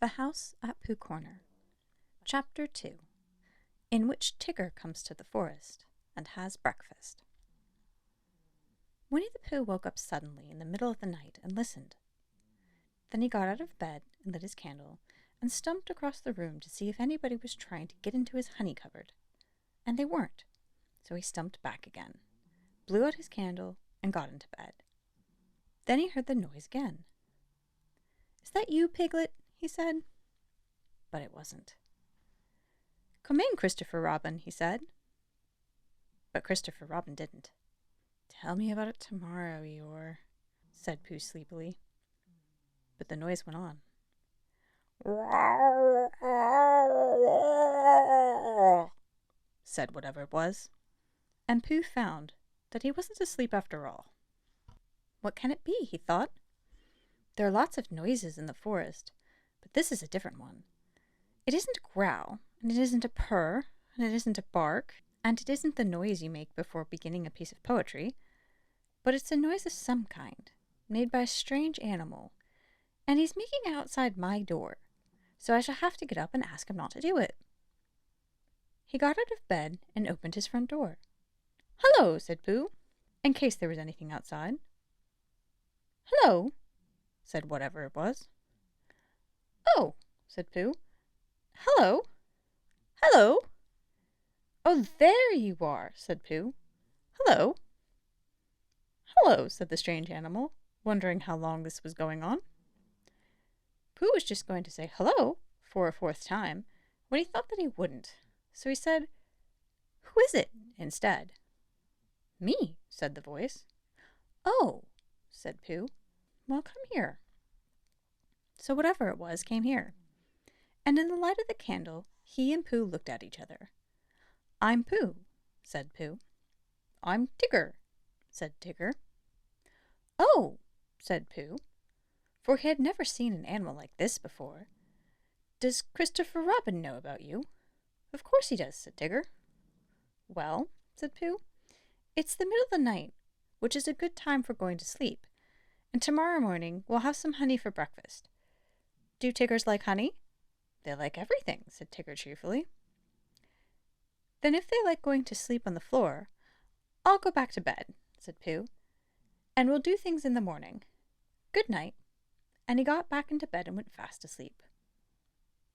The House at Pooh Corner. Chapter 2, in which Tigger comes to the forest and has breakfast. Winnie the Pooh woke up suddenly in the middle of the night and listened. Then he got out of bed and lit his candle and stumped across the room to see if anybody was trying to get into his honey cupboard. And they weren't, so he stumped back again, blew out his candle, and got into bed. Then he heard the noise again. "Is that you, Piglet?" he said. But it wasn't. "Come in, Christopher Robin," he said. But Christopher Robin didn't. "Tell me about it tomorrow, Eeyore," said Pooh sleepily. But the noise went on. Said whatever it was. And Pooh found that he wasn't asleep after all. What can it be, he thought. There are lots of noises in the forest, but this is a different one. It isn't a growl, and it isn't a purr, and it isn't a bark, and it isn't the noise you make before beginning a piece of poetry, but it's a noise of some kind, made by a strange animal, and he's making it outside my door, so I shall have to get up and ask him not to do it. He got out of bed and opened his front door. "Hello," said Pooh, in case there was anything outside. "Hello," said whatever it was. "Oh," said Pooh. "Hello. Hello." "Oh, there you are," said Pooh. "Hello." "Hello," said the strange animal, wondering how long this was going on. Pooh was just going to say hello for a fourth time when he thought that he wouldn't, so he said, "Who is it?" instead. "Me," said the voice. "Oh," said Pooh. "Well, come here." So whatever it was came here, and in the light of the candle he and Pooh looked at each other. "I'm Pooh," said Pooh. "I'm Tigger," said Tigger. "Oh," said Pooh, for he had never seen an animal like this before. "Does Christopher Robin know about you?" "Of course he does," said Tigger. "Well," said Pooh, "it's the middle of the night, which is a good time for going to sleep, and tomorrow morning we'll have some honey for breakfast. Do Tiggers like honey?" "They like everything," said Tigger cheerfully. "Then if they like going to sleep on the floor, I'll go back to bed," said Pooh, "and we'll do things in the morning. Good night." And he got back into bed and went fast asleep.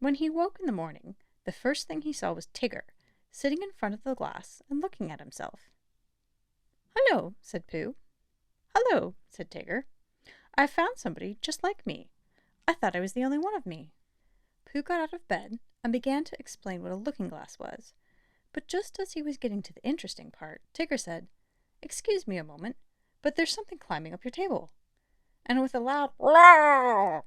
When he woke in the morning, the first thing he saw was Tigger, sitting in front of the glass and looking at himself. "Hello," said Pooh. "Hello," said Tigger. "I've found somebody just like me. I thought I was the only one of me." Pooh got out of bed and began to explain what a looking-glass was, but just as he was getting to the interesting part, Tigger said, "Excuse me a moment, but there's something climbing up your table." And with a loud "Roar!"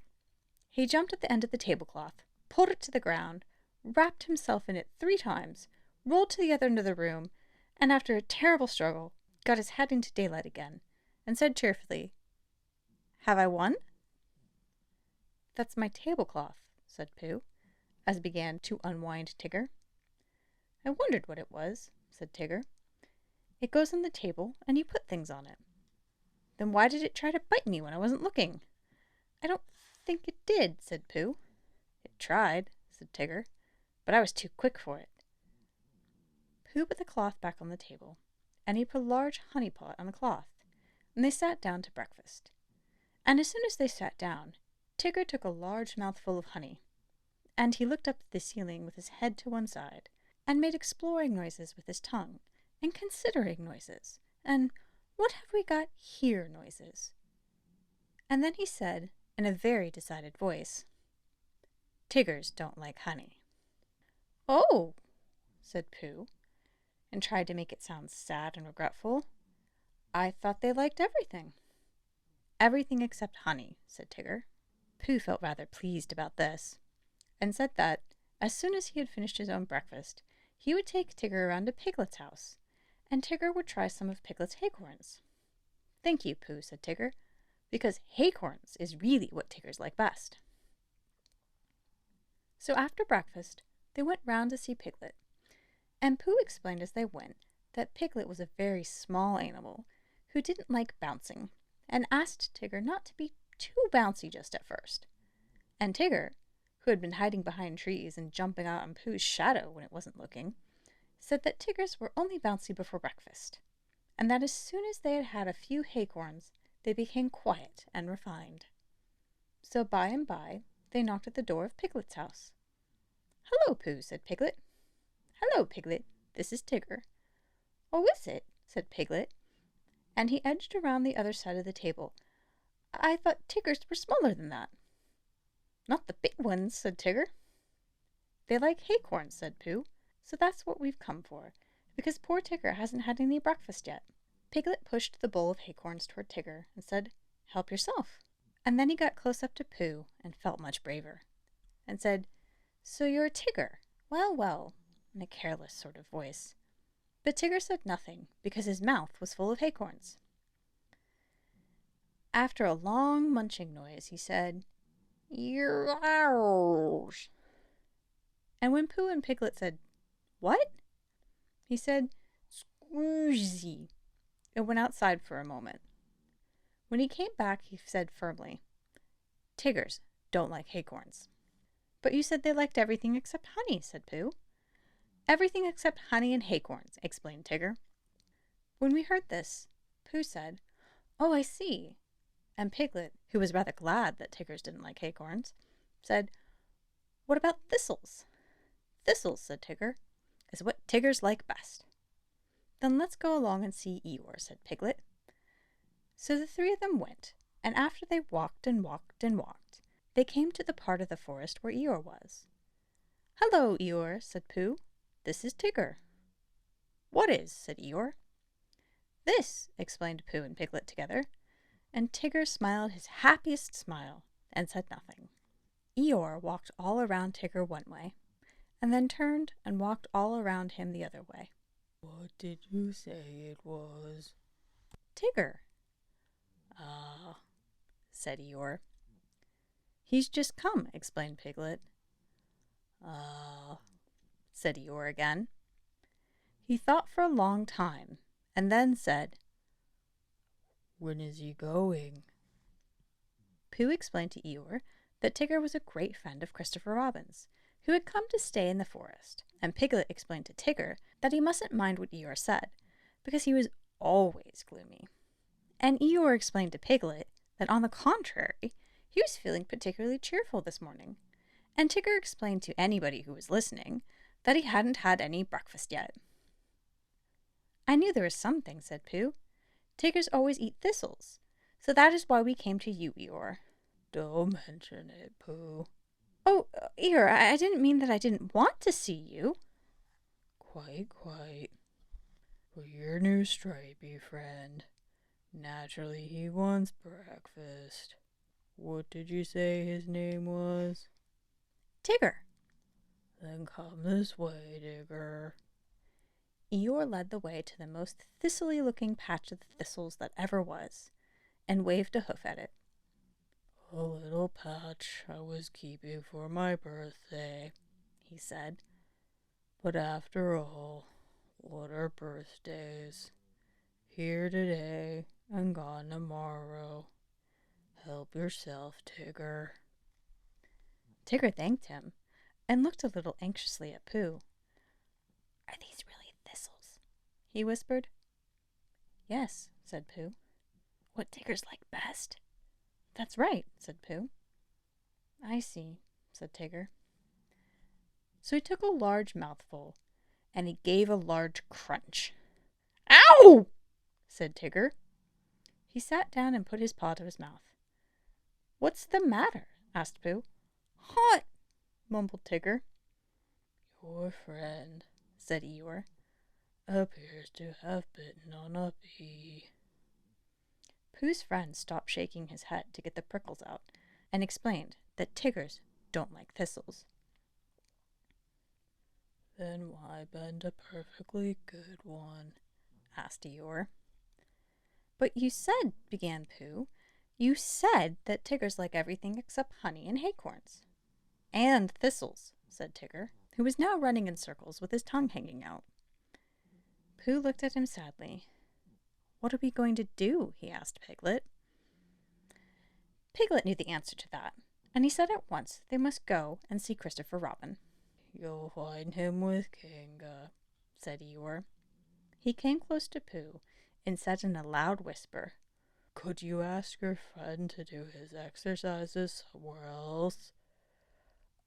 he jumped at the end of the tablecloth, pulled it to the ground, wrapped himself in it 3 times, rolled to the other end of the room, and after a terrible struggle, got his head into daylight again, and said cheerfully, "Have I won?" "That's my tablecloth," said Pooh, as he began to unwind Tigger. "I wondered what it was," said Tigger. "It goes on the table, and you put things on it." "Then why did it try to bite me when I wasn't looking?" "I don't think it did," said Pooh. "It tried," said Tigger, "but I was too quick for it." Pooh put the cloth back on the table, and he put a large honey pot on the cloth, and they sat down to breakfast. And as soon as they sat down, Tigger took a large mouthful of honey, and he looked up at the ceiling with his head to one side, and made exploring noises with his tongue, and considering noises, and what have we got here noises. And then he said, in a very decided voice, "Tiggers don't like honey." "Oh," said Pooh, and tried to make it sound sad and regretful. "I thought they liked everything." "Everything except honey," said Tigger. Pooh felt rather pleased about this, and said that, as soon as he had finished his own breakfast, he would take Tigger around to Piglet's house, and Tigger would try some of Piglet's acorns. "Thank you, Pooh," said Tigger, because acorns is really what Tiggers like best. So after breakfast, they went round to see Piglet, and Pooh explained as they went that Piglet was a very small animal who didn't like bouncing, and asked Tigger not to be too bouncy just at first. And Tigger, who had been hiding behind trees and jumping out on Pooh's shadow when it wasn't looking, said that Tiggers were only bouncy before breakfast, and that as soon as they had had a few acorns, they became quiet and refined. So by and by, they knocked at the door of Piglet's house. "Hello, Pooh," said Piglet. "Hello, Piglet. This is Tigger." "Oh, is it?" said Piglet, and he edged around the other side of the table. "I thought Tiggers were smaller than that." "Not the big ones," said Tigger. "They like acorns," said Pooh. "So that's what we've come for, because poor Tigger hasn't had any breakfast yet." Piglet pushed the bowl of acorns toward Tigger and said, "Help yourself." And then he got close up to Pooh and felt much braver, and said, "So you're a Tigger? Well, well," in a careless sort of voice. But Tigger said nothing, because his mouth was full of acorns. After a long munching noise, he said, "Yours." And when Pooh and Piglet said, "What?" he said, "Squoozy," and went outside for a moment. When he came back, he said firmly, "Tiggers don't like acorns." "But you said they liked everything except honey," said Pooh. "Everything except honey and acorns," explained Tigger. When we heard this, Pooh said, "Oh, I see." And Piglet, who was rather glad that Tiggers didn't like acorns, said, "What about thistles?" "Thistles," said Tigger, "is what Tiggers like best." "Then let's go along and see Eeyore," said Piglet. So the three of them went, and after they walked and walked and walked, they came to the part of the forest where Eeyore was. "Hello, Eeyore," said Pooh. "This is Tigger." "What is?" said Eeyore. "This," explained Pooh and Piglet together, and Tigger smiled his happiest smile and said nothing. Eeyore walked all around Tigger one way, and then turned and walked all around him the other way. "What did you say it was?" "Tigger." "Ah," said Eeyore. "He's just come," explained Piglet. "Ah," said Eeyore again. He thought for a long time, and then said, "When is he going?" Pooh explained to Eeyore that Tigger was a great friend of Christopher Robin's, who had come to stay in the forest, and Piglet explained to Tigger that he mustn't mind what Eeyore said, because he was always gloomy. And Eeyore explained to Piglet that, on the contrary, he was feeling particularly cheerful this morning. And Tigger explained to anybody who was listening that he hadn't had any breakfast yet. "I knew there was something," said Pooh. "Tiggers always eat thistles, so that is why we came to you, Eeyore." "Don't mention it, Pooh." "Oh, Eeyore, I didn't mean that I didn't want to see you." Quite. For your new stripy friend. Naturally, he wants breakfast. What did you say his name was?" "Tigger." "Then come this way, Tigger." Eeyore led the way to the most thistly-looking patch of thistles that ever was, and waved a hoof at it. "A little patch I was keeping for my birthday," he said. "But after all, what are birthdays? Here today and gone tomorrow. Help yourself, Tigger." Tigger thanked him, and looked a little anxiously at Pooh. "Are these really thistles?" he whispered. "Yes," said Pooh. "What Tiggers like best." "That's right," said Pooh. "I see," said Tigger. So he took a large mouthful, and he gave a large crunch. "Ow!" said Tigger. He sat down and put his paw to his mouth. "What's the matter?" asked Pooh. "Hot," mumbled Tigger. "Your friend," said Eeyore, "appears to have bitten on a bee." Pooh's friend stopped shaking his head to get the prickles out, and explained that Tiggers don't like thistles. "Then why bend a perfectly good one?" asked Eeyore. "But you said," began Pooh, "you said that Tiggers like everything except honey and acorns." "And thistles," said Tigger, who was now running in circles with his tongue hanging out. Pooh looked at him sadly. "What are we going to do?" he asked Piglet. Piglet knew the answer to that, and he said at once they must go and see Christopher Robin. "You'll find him with Kanga," said Eeyore. He came close to Pooh and said in a loud whisper, "Could you ask your friend to do his exercises somewhere else?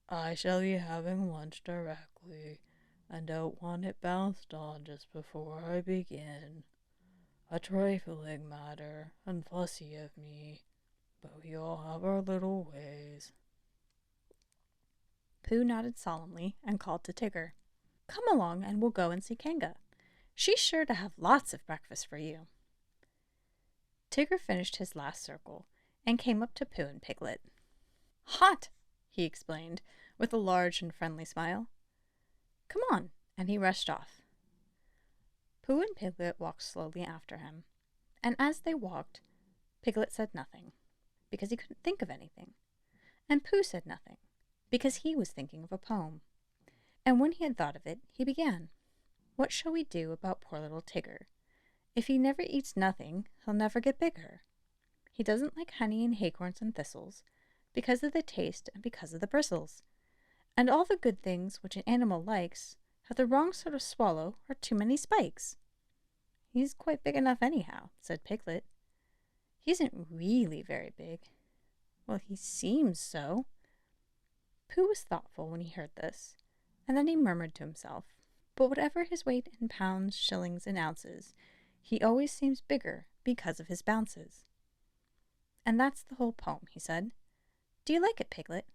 I shall be having lunch directly, and don't want it bounced on just before I begin. A trifling matter, and fussy of me, but we all have our little ways." Pooh nodded solemnly and called to Tigger. "Come along and we'll go and see Kanga. She's sure to have lots of breakfast for you." Tigger finished his last circle and came up to Pooh and Piglet. "Hot!" he explained, with a large and friendly smile. "Come on," and he rushed off. Pooh and Piglet walked slowly after him, and as they walked, Piglet said nothing, because he couldn't think of anything, and Pooh said nothing, because he was thinking of a poem. And when he had thought of it, he began. "What shall we do about poor little Tigger? If he never eats nothing, he'll never get bigger. He doesn't like honey and acorns and thistles, because of the taste and because of the bristles. And all the good things which an animal likes have the wrong sort of swallow or too many spikes." "He's quite big enough anyhow," said Piglet. "He isn't really very big." "Well, he seems so." Pooh was thoughtful when he heard this, and then he murmured to himself, "But whatever his weight in pounds, shillings, and ounces, he always seems bigger because of his bounces." "And that's the whole poem," he said. "Do you like it, Piglet?"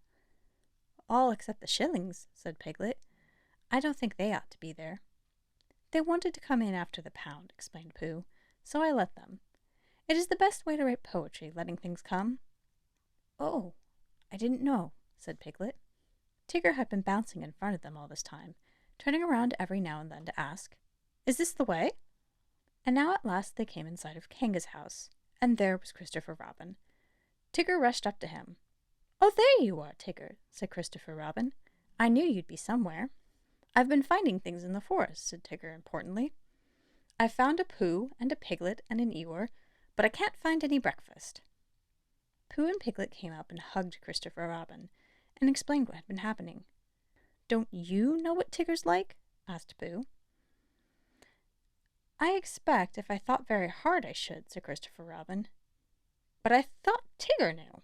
"All except the shillings," said Piglet. "I don't think they ought to be there." "They wanted to come in after the pound," explained Pooh, "so I let them. It is the best way to write poetry, letting things come." "Oh, I didn't know," said Piglet. Tigger had been bouncing in front of them all this time, turning around every now and then to ask, "Is this the way?" And now at last they came in sight of Kanga's house, and there was Christopher Robin. Tigger rushed up to him. "Oh, there you are, Tigger," said Christopher Robin. "I knew you'd be somewhere." "I've been finding things in the forest," said Tigger importantly. "I've found a Pooh and a Piglet and an Eeyore, but I can't find any breakfast." Pooh and Piglet came up and hugged Christopher Robin and explained what had been happening. "Don't you know what Tigger's like?" asked Pooh. "I expect if I thought very hard I should," said Christopher Robin. "But I thought Tigger knew."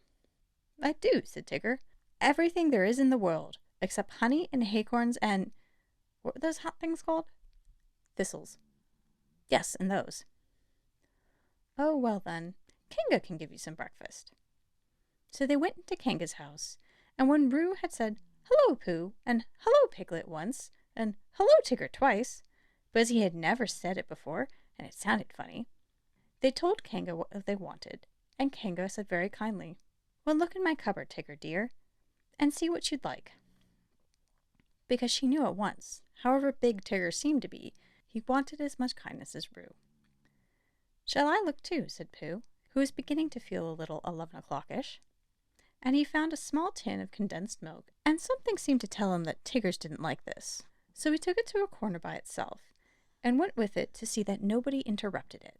"I do," said Tigger. "Everything there is in the world, except honey and acorns and— what were those hot things called?" "Thistles." "Yes, and those." "Oh, well then, Kanga can give you some breakfast." So they went into Kanga's house, and when Roo had said, "Hello, Pooh," and "Hello, Piglet" once, and "Hello, Tigger" twice, because he had never said it before, and it sounded funny, they told Kanga what they wanted, and Kanga said very kindly, "Well, look in my cupboard, Tigger dear, and see what you'd like." Because she knew at once, however big Tigger seemed to be, he wanted as much kindness as Roo. "Shall I look too?" said Pooh, who was beginning to feel a little 11 o'clock-ish. And he found a small tin of condensed milk, and something seemed to tell him that Tigger's didn't like this. So he took it to a corner by itself, and went with it to see that nobody interrupted it.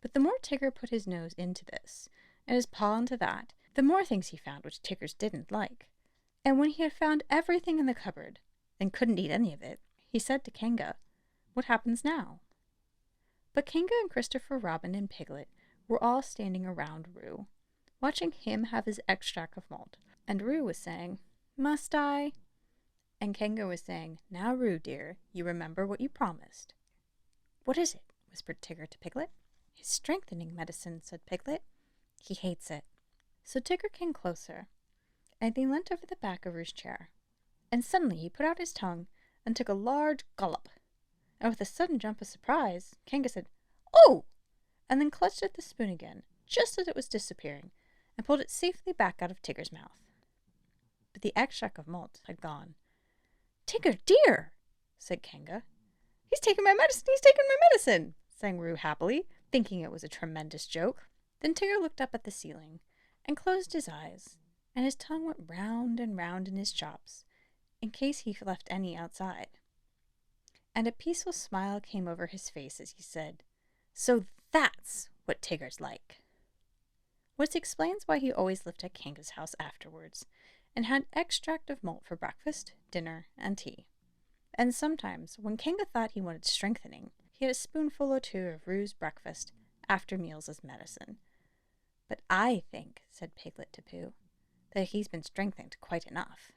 But the more Tigger put his nose into this, and his paw into that, the more things he found which Tigger's didn't like. And when he had found everything in the cupboard, and couldn't eat any of it, he said to Kanga, "What happens now?" But Kanga and Christopher Robin and Piglet were all standing around Roo, watching him have his extract of malt, and Roo was saying, "Must I?" And Kanga was saying, "Now, Roo, dear, you remember what you promised." "What is it?" whispered Tigger to Piglet. "His strengthening medicine," said Piglet. "He hates it." So Tigger came closer, and he leant over the back of Roo's chair, and suddenly he put out his tongue and took a large gulp, and with a sudden jump of surprise, Kanga said, "Oh!" and then clutched at the spoon again, just as it was disappearing, and pulled it safely back out of Tigger's mouth. But the extract of malt had gone. "Tigger, dear!" said Kanga. "He's taken my medicine! He's taken my medicine!" sang Roo happily, thinking it was a tremendous joke. Then Tigger looked up at the ceiling and closed his eyes, and his tongue went round and round in his chops, in case he left any outside. And a peaceful smile came over his face as he said, "So that's what Tigger's like." which explains why he always lived at Kanga's house afterwards, and had extract of malt for breakfast, dinner, and tea. And sometimes, when Kanga thought he wanted strengthening, he had a spoonful or two of Rue's breakfast after meals as medicine. "But I think," said Piglet to Pooh, "that he's been strengthened quite enough."